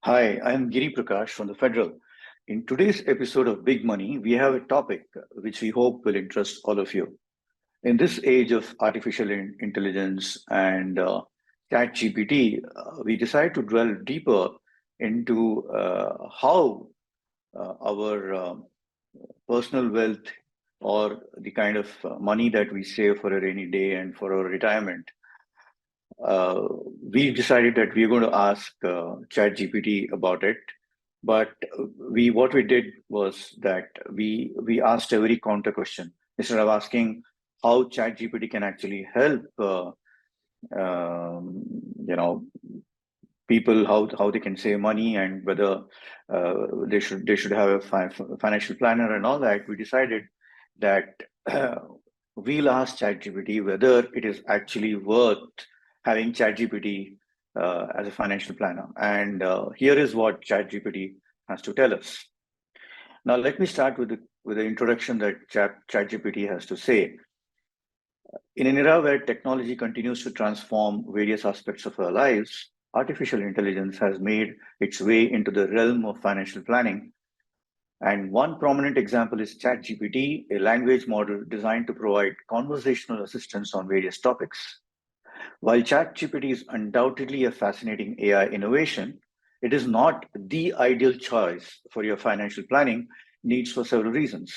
Hi, I'm Giriprakash from the Federal. In today's episode of Big Money, we have a topic which we hope will interest all of you. In this age of artificial intelligence and ChatGPT, we decided to delve deeper into how our personal wealth or the kind of money that we save for a rainy day and for our retirement uh, we decided that we are going to ask ChatGPT about it. But we what we did was that we asked a very counter question instead of asking how ChatGPT can actually help um, you know people how they can save money and whether they should have a financial planner and all that. We decided that uh, we'll ask ChatGPT whether it is actually worth having ChatGPT as a financial planner. And here is what ChatGPT has to tell us. Now, let me start with the introduction that ChatGPT has to say. In an era where technology continues to transform various aspects of our lives, artificial intelligence has made its way into the realm of financial planning. And one prominent example is ChatGPT, a language model designed to provide conversational assistance on various topics. While ChatGPT is undoubtedly a fascinating AI innovation, it is not the ideal choice for your financial planning needs for several reasons.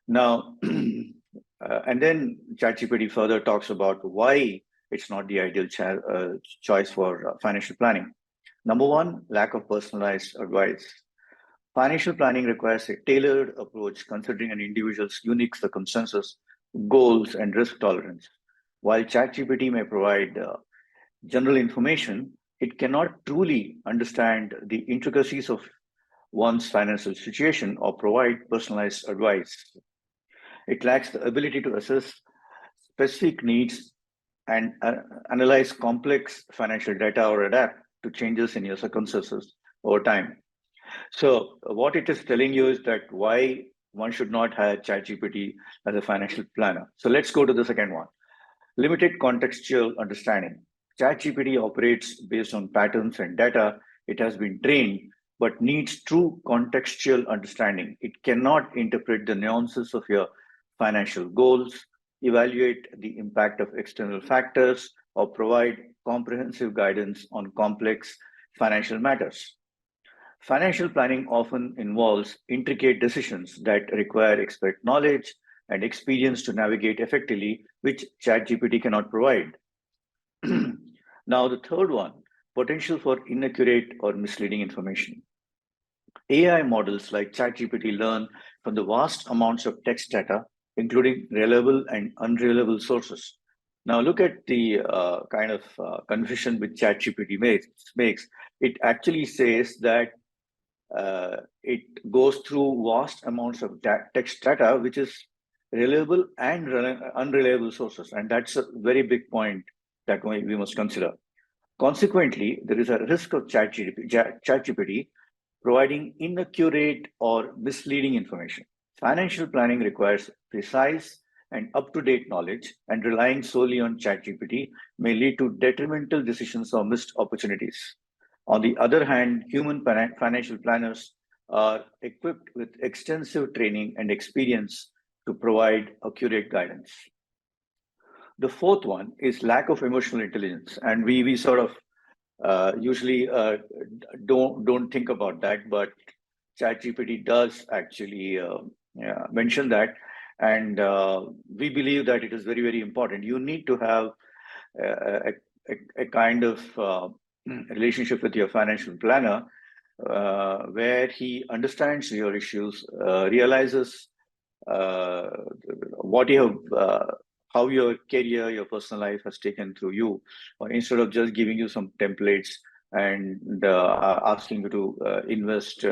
Now, and then ChatGPT further talks about why it's not the ideal choice for financial planning. Number one, lack of personalized advice. Financial planning requires a tailored approach considering an individual's unique circumstances, goals, and risk tolerance. While ChatGPT may provide general information, it cannot truly understand the intricacies of one's financial situation or provide personalized advice. It lacks the ability to assess specific needs and analyze complex financial data or adapt to changes in your circumstances over time. So, what it is telling you is that why one should not hire ChatGPT as a financial planner. So, let's go to the second one. Limited contextual understanding. ChatGPT operates based on patterns and data it has been trained, but needs true contextual understanding. It cannot interpret the nuances of your financial goals, evaluate the impact of external factors, or provide comprehensive guidance on complex financial matters. Financial planning often involves intricate decisions that require expert knowledge and experience to navigate effectively, which ChatGPT cannot provide. Now, the third one, potential for inaccurate or misleading information. AI models like ChatGPT learn from the vast amounts of text data, including reliable and unreliable sources. Now, look at the kind of confusion which ChatGPT makes. It actually says that it goes through vast amounts of text data, which is reliable and unreliable sources. And that's a very big point that we must consider. Consequently, there is a risk of ChatGPT providing inaccurate or misleading information. Financial planning requires precise and up-to-date knowledge, and relying solely on ChatGPT may lead to detrimental decisions or missed opportunities. On the other hand, human financial planners are equipped with extensive training and experience to provide accurate guidance. The fourth one is lack of emotional intelligence, and we sort of usually don't think about that, but ChatGPT does actually mention that, and we believe that it is very, very important. You need to have a kind of relationship with your financial planner where he understands your issues, realizes uh, what you have, how your career, your personal life has taken through you, or instead of just giving you some templates and asking you to invest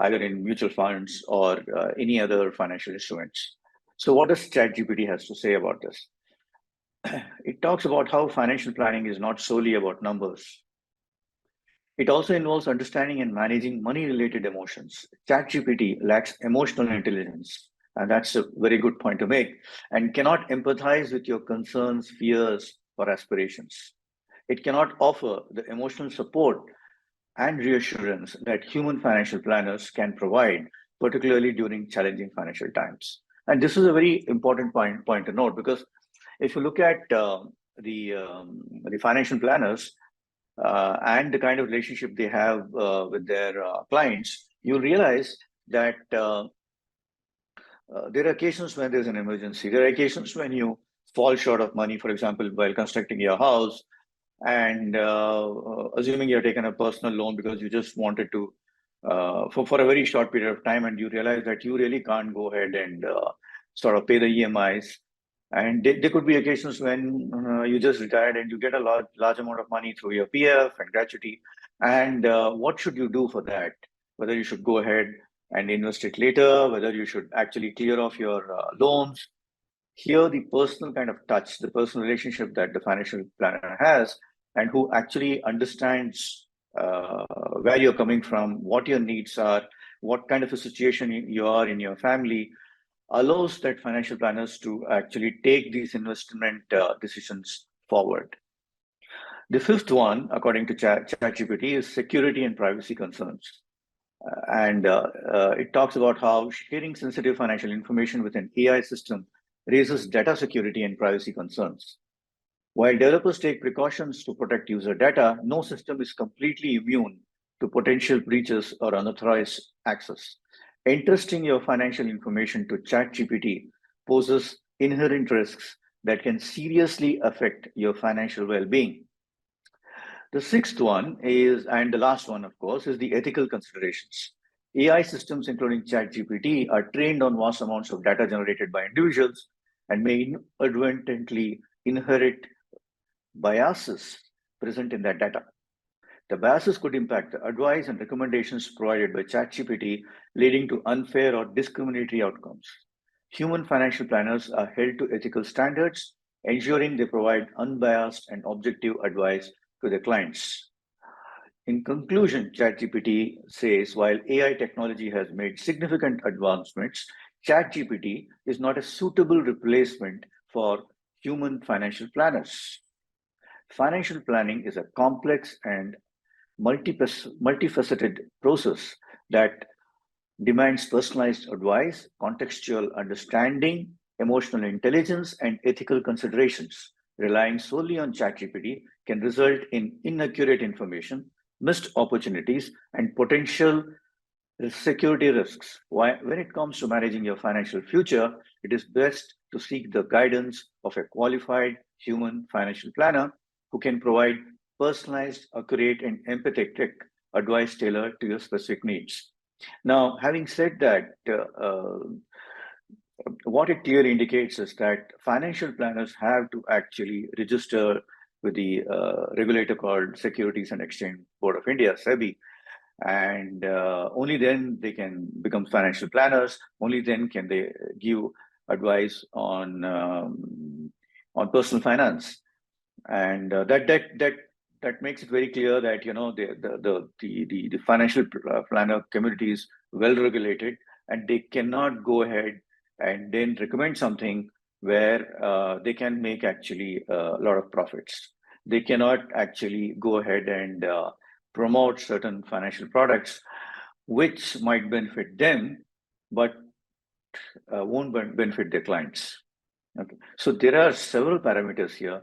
either in mutual funds or any other financial instruments. So, what does ChatGPT has to say about this? It talks about how financial planning is not solely about numbers. It also involves understanding and managing money-related emotions. ChatGPT lacks emotional intelligence, and that's a very good point to make, and cannot empathize with your concerns, fears, or aspirations. It cannot offer the emotional support and reassurance that human financial planners can provide, particularly during challenging financial times. And this is a very important point to note, because if you look at the financial planners and the kind of relationship they have with their clients, you'll realize that there are occasions when there's an emergency. There are occasions when you fall short of money, for example, while constructing your house, and assuming you're taken a personal loan because you just wanted to for a very short period of time, and you realize that you really can't go ahead and sort of pay the EMIs. And there could be occasions when you just retired and you get a large amount of money through your PF and gratuity. And what should you do for that? Whether you should go ahead and invest it later, whether you should actually clear off your loans. Here, the personal kind of touch, the personal relationship that the financial planner has, and who actually understands where you're coming from, what your needs are, what kind of a situation you are in your family, allows that financial planners to actually take these investment decisions forward. The fifth one, according to ChatGPT, is security and privacy concerns. And it talks about how sharing sensitive financial information with an AI system raises data security and privacy concerns. While developers take precautions to protect user data, no system is completely immune to potential breaches or unauthorized access. Entrusting your financial information to ChatGPT poses inherent risks that can seriously affect your financial well-being. The sixth one is, and the last one, of course, is the ethical considerations. AI systems, including ChatGPT, are trained on vast amounts of data generated by individuals and may inadvertently inherit biases present in that data. The biases could impact the advice and recommendations provided by ChatGPT, leading to unfair or discriminatory outcomes. Human financial planners are held to ethical standards, ensuring they provide unbiased and objective advice to their clients. In conclusion, ChatGPT says while AI technology has made significant advancements, ChatGPT is not a suitable replacement for human financial planners. Financial planning is a complex and multifaceted process that demands personalized advice, contextual understanding, emotional intelligence, and ethical considerations. Relying solely on ChatGPT can result in inaccurate information, missed opportunities, and potential security risks. When it comes to managing your financial future, it is best to seek the guidance of a qualified human financial planner who can provide personalized, accurate, and empathetic advice tailored to your specific needs. Now, having said that, what it clearly indicates is that financial planners have to actually register with the regulator called Securities and Exchange Board of India, SEBI, and only then they can become financial planners. Only then can they give advice on personal finance, and that makes it very clear that the financial planner community is well regulated, and they cannot go ahead and then recommend something where they can make actually a lot of profits. They cannot actually go ahead and promote certain financial products which might benefit them, but won't benefit their clients. Okay, so there are several parameters here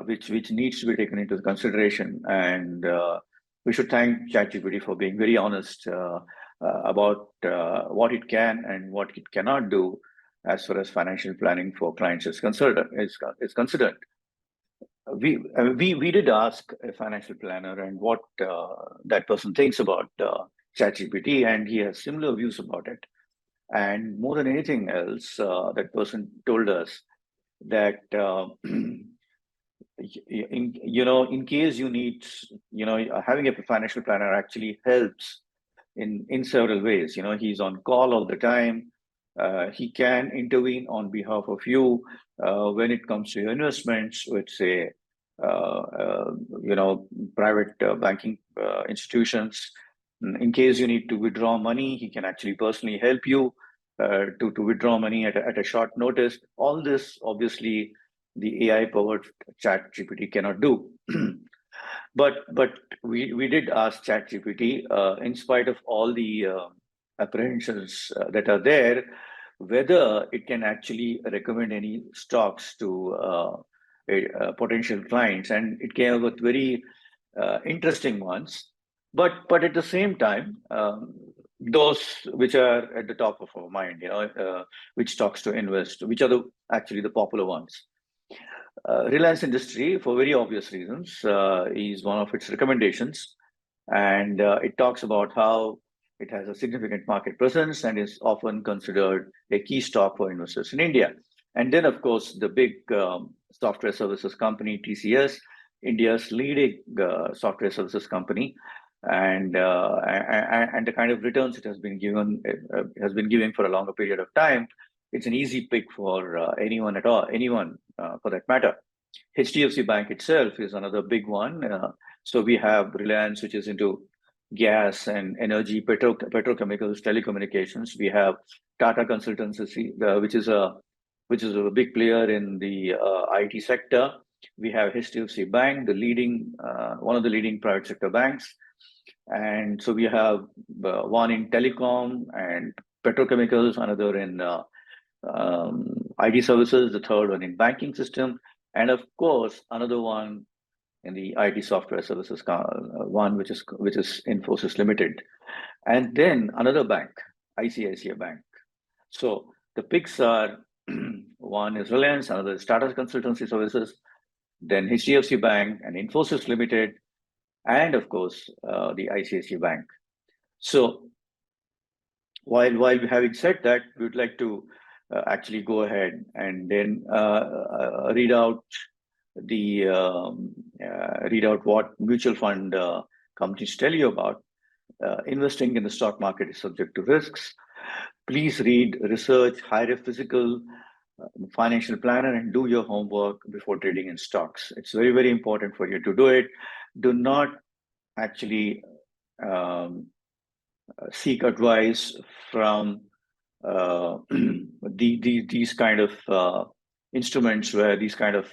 which needs to be taken into consideration, and we should thank ChatGPT for being very honest about what it can and what it cannot do as far as financial planning for clients is concerned. We did ask a financial planner and what that person thinks about ChatGPT, and he has similar views about it. And more than anything else, that person told us that in case you need, having a financial planner actually helps in several ways. He's on call all the time. He can intervene on behalf of you when it comes to your investments with, say, private banking institutions. In case you need to withdraw money, he can actually personally help you to withdraw money at a short notice. All this, obviously, the AI-powered ChatGPT cannot do. But we did ask ChatGPT, in spite of all the apprehensions that are there, whether it can actually recommend any stocks to potential clients, and it came up with very interesting ones. But at the same time, those which are at the top of our mind, which stocks to invest, which are actually the popular ones. Reliance Industry, for very obvious reasons, is one of its recommendations, and it talks about how it has a significant market presence and is often considered a key stock for investors in India. And then, of course, the big software services company, TCS, India's leading software services company, and the kind of returns it has been giving for a longer period of time. It's an easy pick for anyone at all, anyone for that matter. HDFC Bank itself is another big one. So we have Reliance, which is into gas and energy, petrochemicals, telecommunications. We have Tata Consultancy, which is a big player in the IT sector. We have HDFC Bank, one of the leading private sector banks. And so we have one in telecom and petrochemicals, another in IT services, the third one in banking system, and of course another one in the IT software services one, which is Infosys Limited, and then another bank, ICICI Bank. So the picks are one is Reliance, another is Tata Consultancy Services, then HDFC Bank and Infosys Limited, and of course the ICICI Bank. So while having said that, we would like to actually go ahead and then read out what mutual fund companies tell you about. Investing in the stock market is subject to risks. Please read, research, hire a physical financial planner, and do your homework before trading in stocks. It's very, very important for you to do it. Do not actually seek advice from these kind of instruments, where these kind of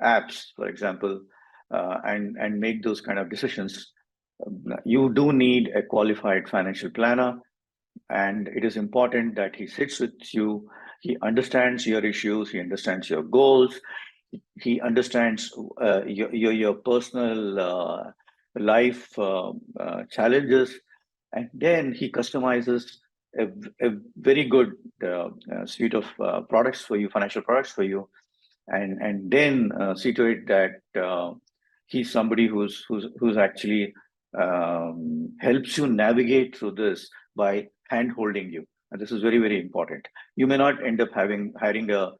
apps, for example, and make those kind of decisions. You do need a qualified financial planner, and it is important that he sits with you. He understands your issues. He understands your goals. He understands your personal life challenges, and then he customizes a very good suite of products for you, financial products for you, and then see to it that he's somebody who's actually helps you navigate through this by hand holding you. And this is very, very important. You may not end up hiring a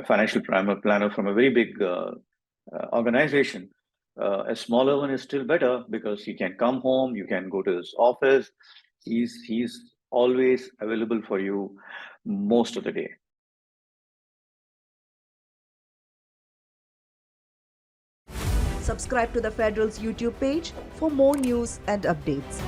financial planner from a very big organization. A smaller one is still better, because he can come home, you can go to his office. He's always available for you most of the day. Subscribe to the Federal's YouTube page for more news and updates.